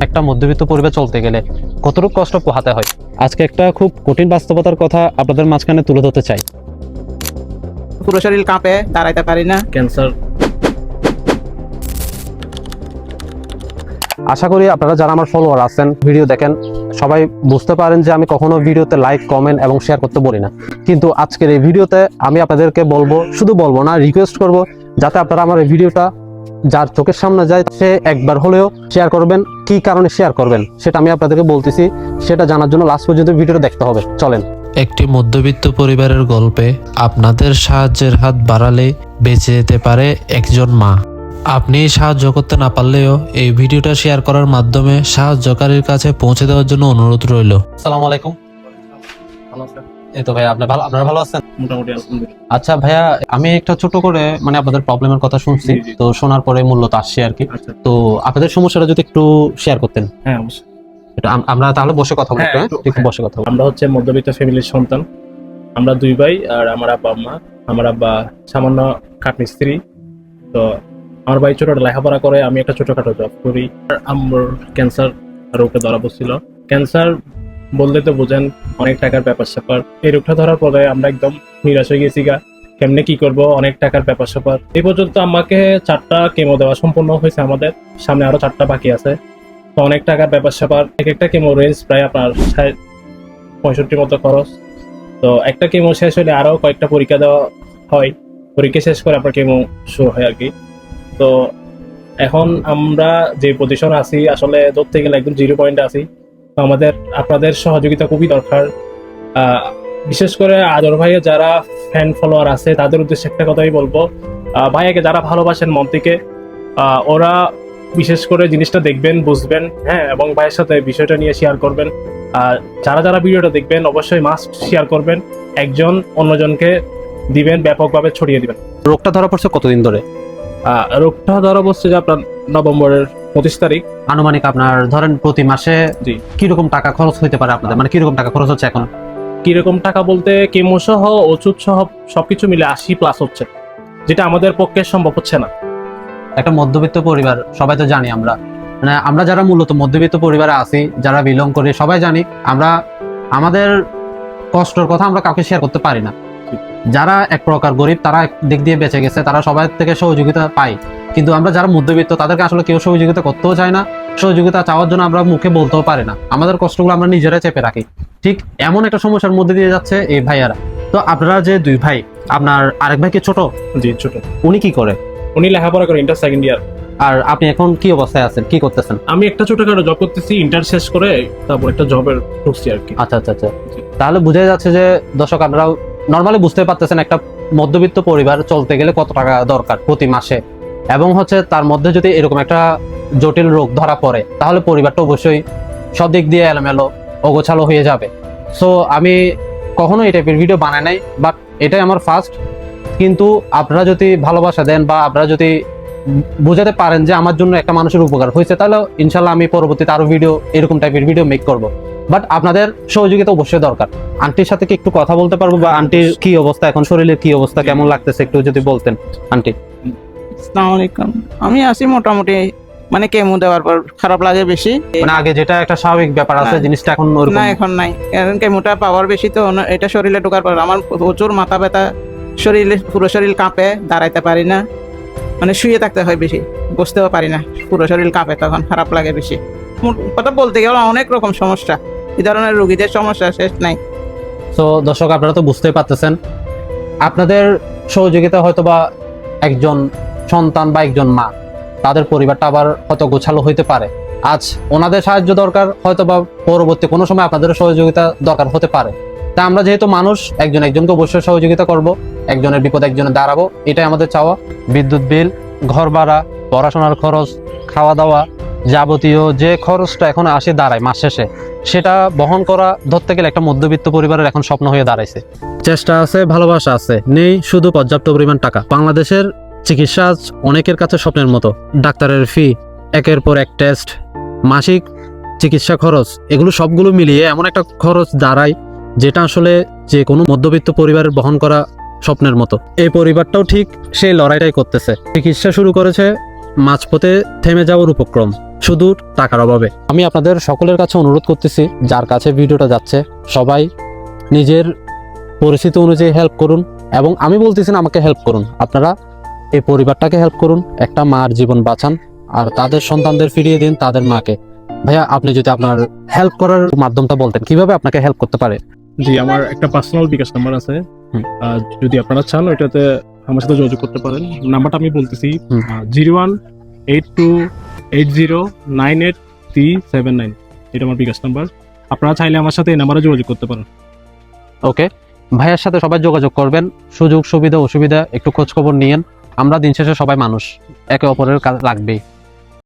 একটা মধ্যবিত্ত পরিবার চলতে গেলে কতটুকু কষ্ট পোহাতে হয়, আজকে একটা খুব কঠিন বাস্তবতার কথা আপনাদের মাঝখানে তুলে ধরতে চাই। পুরো শরীর কাঁপে, দাঁড়াইতে পারি না। ক্যান্সার। আশা করি আপনারা যারা আমার ফলোয়ার আছেন, ভিডিও দেখেন, সবাই বুঝতে পারেন যে আমি কখনো ভিডিওতে লাইক, কমেন্ট এবং শেয়ার করতে বলি না। কিন্তু আজকের এই ভিডিওতে আমি আপনাদেরকে বলবো, শুধু বলবো না, রিকোয়েস্ট করব যাতে আপনারা আমার এই ভিডিওটা যার চোখের সামনে যায় সে একবার হলেও শেয়ার করবেন। কি কারণে শেয়ার করবেন সেটা আমি আপনাদেরকে বলতেছি, সেটা জানার জন্য লাস্ট পর্যন্ত ভিডিওটা দেখতে হবে। চলেন। একটি মধ্যবিত্ত পরিবারের গল্পে আপনাদের সাহায্যের হাত বাড়ালে বেঁচে যেতে পারে একজন মা। আপনি সাহায্য করতে না পারলেও এই ভিডিওটা শেয়ার করার মাধ্যমে সাহায্যকারীর কাছে পৌঁছে দেওয়ার জন্য অনুরোধ রইল। আসসালামু আলাইকুম। এই তো ভাই, আপনারা ভালো আছেন? মোটামুটি আলহামদুলিল্লাহ। আচ্ছা ভাইয়া, আমি একটা ছোট করে আপনাদের প্রবলেমের কথা শুনছি, জি। তো শোনার পরে মূলত আসছি আর কি। আচ্ছা। তো আপনাদের সমস্যাটা যদি একটু শেয়ার করতেন। হ্যাঁ, অবশ্যই। এটা আমরা তাহলে বসে কথা বলবো। হ্যাঁ, একটু বসে কথা বলবো। আমরা হচ্ছে মধ্যবিত্ত ফ্যামিলির সন্তান। আমরা দুই ভাই আর আমার আব্বা আম্মা। আমার আব্বা সামান্য কাঠ মিস্ত্রি। তো আমার ভাই ছোটটা লেখাপড়া করে, আমি একটা ছোটখাটো জব করি। আর আমার ক্যান্সার রোগটা ধরা পড়ছিল। ক্যান্সার বলতে তো বোঝেন অনেক টাকার ব্যাপার স্যাপার। এই রোগটা ধরার পরে আমরা একদম নিরাশ হয়ে গেছি গা, কেমনে কি করব, অনেক টাকার ব্যাপার স্যাপার। এই পর্যন্ত আমাকে 4টা কেমো দেওয়া সম্পূর্ণ হয়েছে, আমাদের সামনে আরো 4টা বাকি আছে। তো অনেক টাকার ব্যাপার স্যাপার। এক একটা কেমো রেঞ্জ প্রায় আপনার 65 মতো খরচ। তো একটা কেমো শেষ হলে আরো কয়েকটা পরীক্ষা দেওয়া হয়, পরীক্ষা শেষ করে আপনার কেমো শুরু হয় আর কি। তো এখন আমরা যে পজিশন আছি, আসলে ধরতে গেলে একদম 0 পয়েন্টে আছি। তো আমাদের আপনাদের সহযোগিতা খুবই দরকার। বিশেষ করে আদর ভাইয়ের যারা ফ্যান ফলোয়ার আছে তাদের উদ্দেশ্যে একটা কথাই বলবো, ভাইয়াকে যারা ভালোবাসেন মন থেকে, ওরা বিশেষ করে জিনিসটা দেখবেন, বুঝবেন, হ্যাঁ, এবং ভাইয়ের সাথে বিষয়টা নিয়ে শেয়ার করবেন। আর যারা ভিডিওটা দেখবেন অবশ্যই মাস্ট শেয়ার করবেন, একজন অন্যজনকে দিবেন, ব্যাপকভাবে ছড়িয়ে দিবেন। রোগটা ধরা পড়ছে কতদিন ধরে? রোগটা ধরা পড়ছে যে আপনার নভেম্বরের 25 তারিখ। আনুমানিক আপনার ধরেন প্রতি মাসে জি। কিরকম টাকা খরচ হইতে পারে আপনাদের, কিরকম টাকা খরচ হচ্ছে এখন? কিরকম টাকা বলতে কেমো সহ ওষুধ সহ সবকিছু মিলে 80+ হচ্ছে, যেটা আমাদের পক্ষে সম্ভব হচ্ছে না। একটা মধ্যবিত্ত পরিবার, সবাই তো জানি আমরা, আমরা যারা মূলত মধ্যবিত্ত পরিবারে আছি, যারা বিলং করি, সবাই জানি আমরা আমাদের কষ্টের কথা আমরা কাউকে শেয়ার করতে পারি না। যারা এক প্রকার গরিব, তারা এক দিক দিয়ে বেঁচে গেছে, তারা সবাই থেকে সহযোগিতা পায়, কিন্তু আমরা যারা মধ্যবিত্ত তাদেরকে আসলে কেউ সহযোগিতা করতেও চায় না। সহযোগিতা চাওয়ার জন্য আমরা মুখে বলতেও পারি না, আমাদের কষ্টগুলো আমরা নিজেরাই চেপে রাখি। ঠিক এমন একটা সমস্যার মধ্যে দিয়ে যাচ্ছে এই ভাইয়ারা। তো আপনারা যে দুই ভাই, আপনার আরেক ভাই কি ছোট? জি, ছোট। উনি কি করে? উনি লেখাপড়া করে, ইন্টার সেকেন্ড ইয়ার। আর আপনি এখন কি অবস্থায় আছেন, কি করতেছেন? আমি একটা ছোটখাটো জব করতেছি, ইন্টার শেষ করে তারপর একটা জবের ঢুকছি আর কি। আচ্ছা আচ্ছা আচ্ছা। তাহলে বোঝা যাচ্ছে যে দর্শক, আপনারাও নর্মালি বুঝতে পারতেছেন একটা মধ্যবিত্ত পরিবার চলতে গেলে কত টাকা দরকার প্রতি মাসে, এবং হচ্ছে তার মধ্যে যদি এরকম একটা জটিল রোগ ধরা পড়ে তাহলে পরিবারটা অবশ্যই সব দিক দিয়ে এলোমেলো, অগোছালো হয়ে যাবে। সো আমি কখনো এই টাইপের ভিডিও বানাই নাই, বাট এটাই আমার ফার্স্ট। কিন্তু আপনারা যদি ভালোবাসা দেন বা আপনারা যদি বোঝাতে পারেন যে আমার জন্য একটা মানুষের উপকার হয়েছে, তাহলে ইনশাল্লাহ আমি পরবর্তীতে আরো ভিডিও, এরকম টাইপের ভিডিও মেক করব। বাট আপনাদের সহযোগিতা অবশ্যই দরকার। আন্টির সাথে কি একটু কথা বলতে পারবো, বা আন্টির কি অবস্থা এখন, শরীরের কি অবস্থা, কেমন লাগতেছে একটু যদি বলতেন আন্টি। আসসালামু আলাইকুম। আমি আছি মোটামুটি, কেমো দেওয়ার পর খারাপ লাগে বেশি। আগে যেটা একটা স্বাভাবিক ব্যাপার আছে, না। জিনিসটা এখন ওরকম না, এখন নাই, কারণ কেমোটা পাওয়ার বেশি, তো এটা শরীরে ঢোকার পর আমার প্রচুর মাথা ব্যথা, শরীরে পুরো শরীর কাঁপে, দাঁড়াইতে পারি না, শুয়ে থাকতে হয় বেশি, বসতেও পারি না, পুরো শরীর কাঁপে, তখন খারাপ লাগে বেশি। কথা বলতে গেলে অনেক রকম সমস্যা, এই ধরনের রোগীদের সমস্যা শেষ নাই। তো দর্শক, আপনারা তো বুঝতেই পারতেছেন, আপনাদের সহযোগিতা হয়তো বা একজন সন্তান বা একজন মা, তাদের পরিবারটা আবার হয়তো গোছালো হইতে পারে। আজ ওনাদের সাহায্য দরকার, হয়তো বা পরবর্তী কোনো সময় আপনাদের সহযোগিতা দরকার হতে পারে। তা আমরা যেহেতু মানুষ, একজন একজনকে অবশ্যই সহযোগিতা করব, একজনের বিপদ একজনের দাঁড়াবো, এটাই আমাদের চাওয়া। বিদ্যুৎ বিল, ঘর ভাড়া, পড়াশোনার খরচ, খাওয়া দাওয়া, যাবতীয় যে খরচটা এখন আসে দাঁড়ায় মাস শেষে, সেটা বহন করা ধরতে গেলে একটা মধ্যবিত্ত পরিবারের এখন স্বপ্ন হয়ে দাঁড়াইছে। চেষ্টা আছে, ভালোবাসা আছে, নেই শুধু পর্যাপ্ত পরিমাণ টাকা। বাংলাদেশের চিকিৎসা আজ অনেকের কাছে স্বপ্নের মতো। ডাক্তারের ফি, একের পর এক টেস্ট, মাসিক চিকিৎসা খরচ, এগুলো সবগুলো মিলিয়ে এমন একটা খরচ দাঁড়ায় যেটা আসলে যে কোনো মধ্যবিত্ত পরিবারের বহন করা স্বপ্নের মতো। এই পরিবারটাও ঠিক সেই লড়াইটাই করতেছে। চিকিৎসা শুরু করেছে, মাঝপথে থেমে যাওয়ার উপক্রম। শুধু টাকার অভাবে। আমি আপনাদের সকলের কাছে অনুরোধ করতেছি, যার কাছে ভিডিওটা যাচ্ছে সবাই নিজের পরিস্থিতি অনুযায়ী হেল্প করুন, এবং আমি বলতেছি না আমাকে হেল্প করুন, আপনারা এই পরিবারটাকে হেল্প করুন, একটা মার জীবন বাঁচান আর তাদের সন্তানদের ফিরিয়ে দিন তাদের মাকে। ভাইয়া, আপনি যদি আপনার হেল্প করার মাধ্যমটা বলতেন, কিভাবে আপনাকে হেল্প করতে পারে? জি, আমার একটা পার্সোনাল বিকাশ নাম্বার আছে। হুম। যদি আপনারা চান ওইটাতে আমার সাথে যোগাযোগ করতে পারেন। নাম্বারটা আমি বলতেছি, হুম। 0182809839। এটা আমার বিকাশ নাম্বার। আপনারা চাইলে আমার সাথে এই নাম্বারে যোগাযোগ করতে পারেন। ওকে, ভাইয়ার সাথে সবাই যোগাযোগ করবেন, সুযোগ সুবিধা অসুবিধা একটু খোঁজ খবর নিয়েন। আমরা দিন শেষে সবাই মানুষ, একে অপরের কাজে লাগবেই।